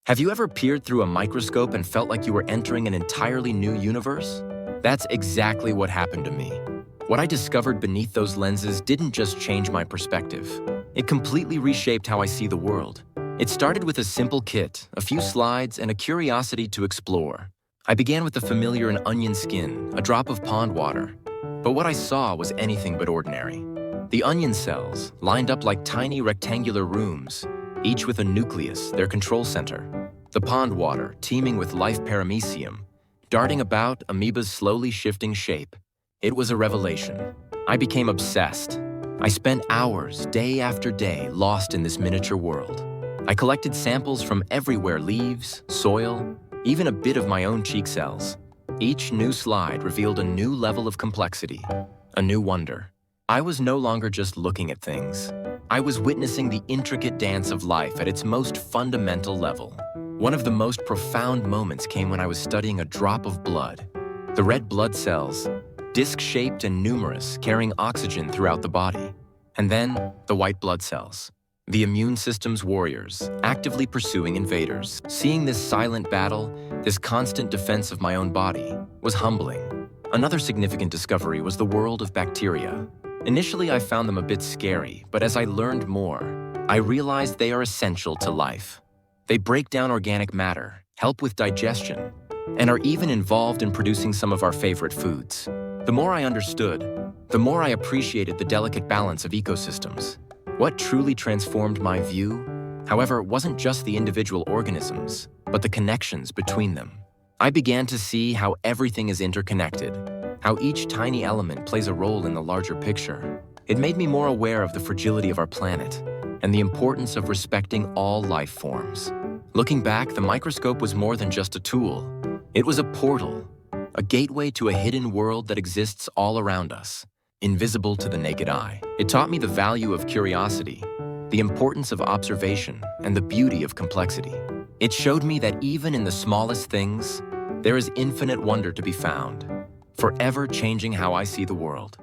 Have you ever peered through a microscope and felt like you were entering an entirely new universe? That's exactly what happened to me. What I discovered beneath those lenses didn't just change my perspective. It completely reshaped how I see the world. It started with a simple kit, a few slides, and a curiosity to explore. I began with the familiar and onion skin, a drop of pond water. But what I saw was anything but ordinary. The onion cells, lined up like tiny rectangular rooms, each with a nucleus, their control center. The pond water, teeming with life paramecium, darting about, amoebas slowly shifting shape. It was a revelation. I became obsessed. I spent hours, day after day, lost in this miniature world. I collected samples from everywhere: leaves, soil, even a bit of my own cheek cells. Each new slide revealed a new level of complexity, a new wonder. I was no longer just looking at things. I was witnessing the intricate dance of life at its most fundamental level. One of the most profound moments came when I was studying a drop of blood. The red blood cells, disc-shaped and numerous, carrying oxygen throughout the body. And then, the white blood cells, the immune system's warriors, actively pursuing invaders. Seeing this silent battle, this constant defense of my own body, was humbling. Another significant discovery was the world of bacteria. Initially, I found them a bit scary, but as I learned more, I realized they are essential to life. They break down organic matter, help with digestion, and are even involved in producing some of our favorite foods. The more I understood, the more I appreciated the delicate balance of ecosystems. What truly transformed my view, however, wasn't just the individual organisms, but the connections between them. I began to see how everything is interconnected, how each tiny element plays a role in the larger picture. It made me more aware of the fragility of our planet and the importance of respecting all life forms. Looking back, the microscope was more than just a tool. It was a portal, a gateway to a hidden world that exists all around us, invisible to the naked eye. It taught me the value of curiosity, the importance of observation, and the beauty of complexity. It showed me that even in the smallest things, there is infinite wonder to be found, forever changing how I see the world.